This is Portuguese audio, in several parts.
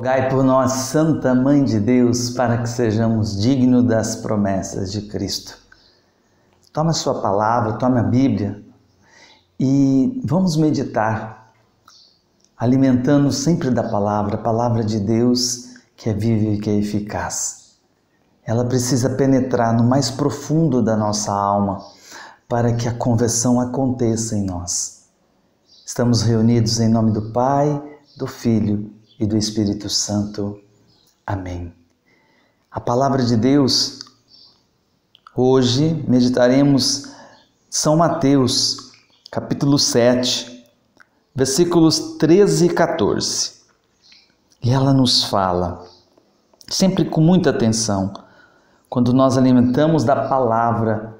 Rogai por nós, Santa Mãe de Deus, para que sejamos dignos das promessas de Cristo. Toma a sua palavra, toma a Bíblia e vamos meditar, alimentando sempre da palavra, a palavra de Deus que é viva e que é eficaz. Ela precisa penetrar no mais profundo da nossa alma para que a conversão aconteça em nós. Estamos reunidos em nome do Pai, do Filho e do Espírito Santo. Amém. A palavra de Deus, hoje meditaremos São Mateus, capítulo 7, versículos 13 e 14. E ela nos fala, sempre com muita atenção, quando nós alimentamos da palavra,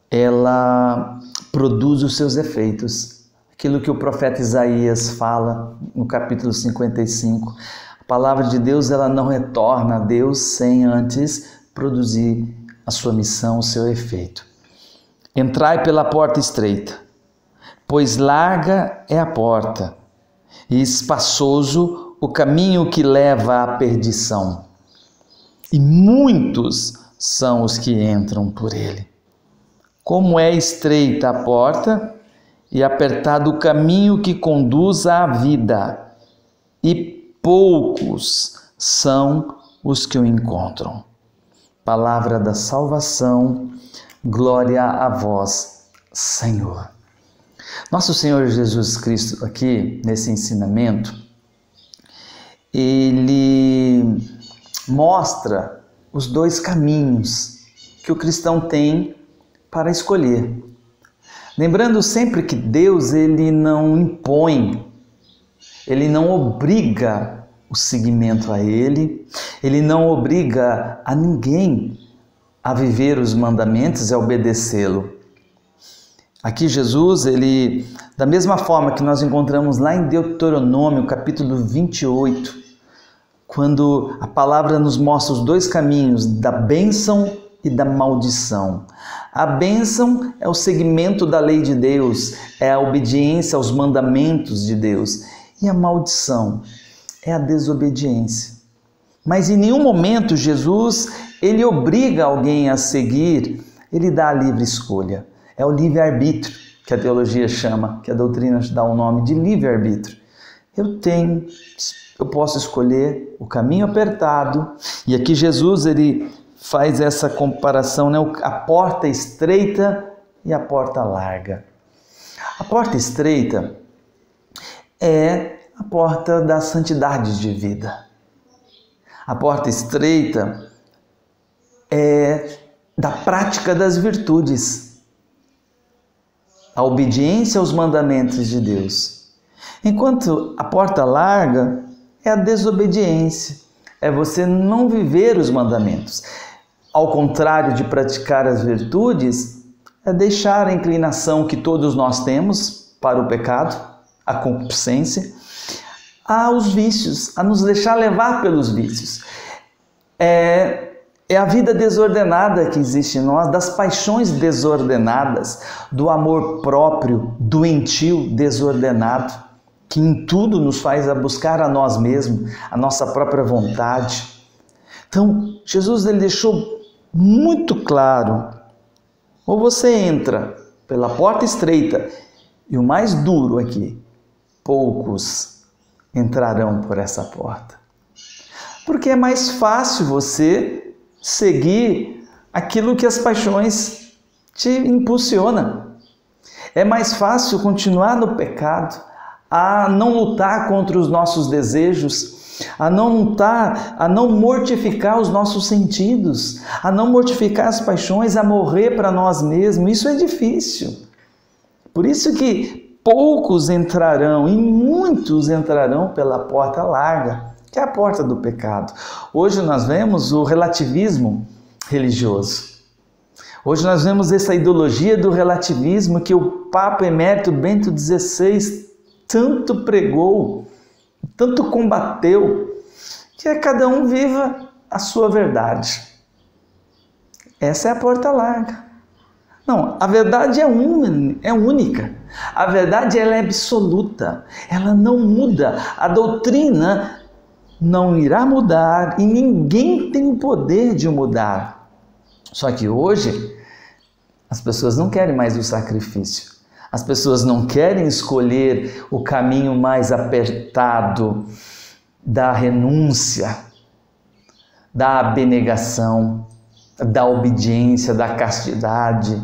ela produz os seus efeitos. Aquilo que o profeta Isaías fala no capítulo 55. A palavra de Deus, ela não retorna a Deus sem antes produzir a sua missão, o seu efeito. Entrai pela porta estreita, pois larga é a porta, e espaçoso o caminho que leva à perdição, e muitos são os que entram por ele. Como é estreita a porta, e apertado o caminho que conduz à vida, e poucos são os que o encontram. Palavra da salvação, glória a vós, Senhor. Nosso Senhor Jesus Cristo, aqui nesse ensinamento, ele mostra os dois caminhos que o cristão tem para escolher. Lembrando sempre que Deus, ele não impõe, ele não obriga o seguimento a ele não obriga a ninguém a viver os mandamentos e a obedecê-lo. Aqui Jesus, ele, da mesma forma que nós encontramos lá em Deuteronômio, capítulo 28, quando a palavra nos mostra os dois caminhos da bênção e da maldição. A bênção é o seguimento da lei de Deus, é a obediência aos mandamentos de Deus. E a maldição é a desobediência. Mas em nenhum momento Jesus, ele obriga alguém a seguir, ele dá a livre escolha. É o livre-arbítrio que a teologia chama, que a doutrina dá o nome de livre-arbítrio. Eu posso escolher o caminho apertado, e aqui Jesus, ele faz essa comparação, né? A porta estreita e a porta larga. A porta estreita é a porta das santidades de vida. A porta estreita é da prática das virtudes, a obediência aos mandamentos de Deus. Enquanto a porta larga é a desobediência, é você não viver os mandamentos. Ao contrário de praticar as virtudes, é deixar a inclinação que todos nós temos para o pecado, a concupiscência, aos vícios, a nos deixar levar pelos vícios. É a vida desordenada que existe em nós, das paixões desordenadas, do amor próprio, doentio, desordenado, que em tudo nos faz a buscar a nós mesmos, a nossa própria vontade. Então, Jesus, ele deixou muito claro, ou você entra pela porta estreita, e o mais duro aqui, poucos entrarão por essa porta. Porque é mais fácil você seguir aquilo que as paixões te impulsionam. É mais fácil continuar no pecado, a não lutar contra os nossos desejos, a não lutar, a não mortificar os nossos sentidos, a não mortificar as paixões, a morrer para nós mesmos. Isso é difícil. Por isso que poucos entrarão e muitos entrarão pela porta larga, que é a porta do pecado. Hoje nós vemos o relativismo religioso. Hoje nós vemos essa ideologia do relativismo que o Papa Emérito Bento XVI tanto pregou, tanto combateu, que é cada um viva a sua verdade. Essa é a porta larga. Não, a verdade é única. A verdade, ela é absoluta. Ela não muda. A doutrina não irá mudar e ninguém tem o poder de mudar. Só que hoje as pessoas não querem mais o sacrifício. As pessoas não querem escolher o caminho mais apertado da renúncia, da abnegação, da obediência, da castidade.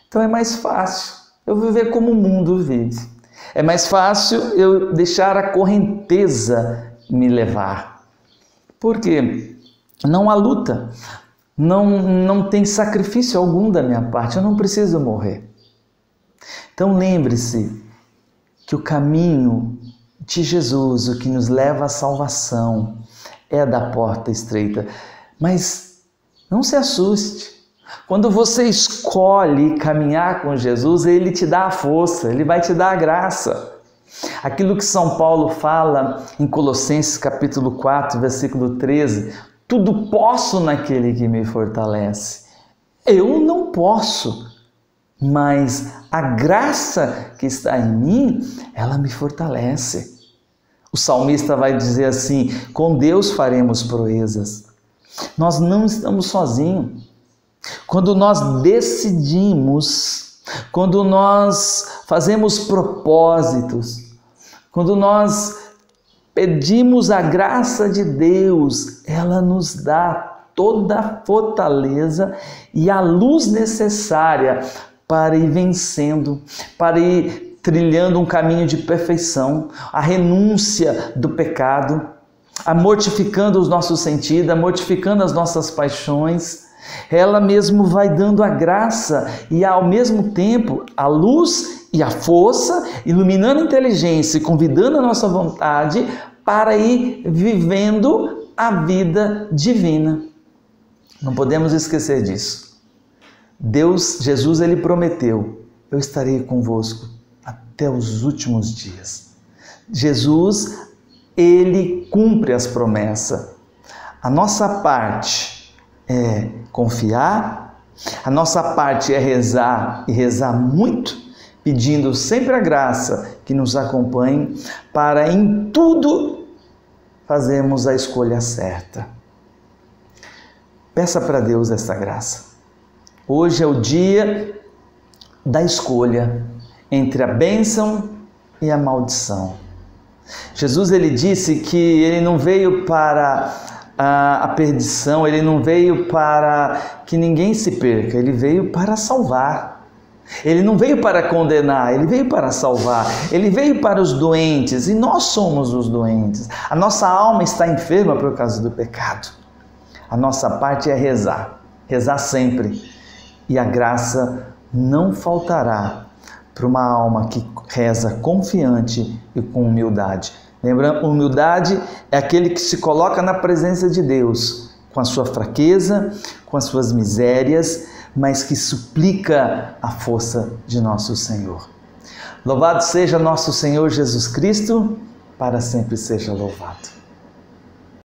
Então é mais fácil eu viver como o mundo vive. É mais fácil eu deixar a correnteza me levar. Porque não há luta, não tem sacrifício algum da minha parte, eu não preciso morrer. Então lembre-se que o caminho de Jesus, o que nos leva à salvação, é da porta estreita. Mas não se assuste. Quando você escolhe caminhar com Jesus, Ele te dá a força, Ele vai te dar a graça. Aquilo que São Paulo fala em Colossenses capítulo 4, versículo 13, tudo posso naquele que me fortalece. Eu não posso, mas a graça que está em mim, ela me fortalece. O salmista vai dizer assim, com Deus faremos proezas. Nós não estamos sozinhos. Quando nós decidimos, quando nós fazemos propósitos, quando nós pedimos a graça de Deus, ela nos dá toda a fortaleza e a luz necessária para ir vencendo, para ir trilhando um caminho de perfeição, a renúncia do pecado, a mortificando os nossos sentidos, a mortificando as nossas paixões. Ela mesmo vai dando a graça e ao mesmo tempo a luz e a força, iluminando a inteligência e convidando a nossa vontade para ir vivendo a vida divina. Não podemos esquecer disso. Jesus, Ele prometeu, eu estarei convosco até os últimos dias. Jesus, Ele cumpre as promessas. A nossa parte é confiar, a nossa parte é rezar e rezar muito, pedindo sempre a graça que nos acompanhe para em tudo fazermos a escolha certa. Peça para Deus essa graça. Hoje é o dia da escolha entre a bênção e a maldição. Jesus, Ele disse que Ele não veio para a perdição, Ele não veio para que ninguém se perca, Ele veio para salvar. Ele não veio para condenar, Ele veio para salvar. Ele veio para os doentes e nós somos os doentes. A nossa alma está enferma por causa do pecado. A nossa parte é rezar, rezar sempre. E a graça não faltará para uma alma que reza confiante e com humildade. Lembrando, humildade é aquele que se coloca na presença de Deus, com a sua fraqueza, com as suas misérias, mas que suplica a força de nosso Senhor. Louvado seja nosso Senhor Jesus Cristo, para sempre seja louvado.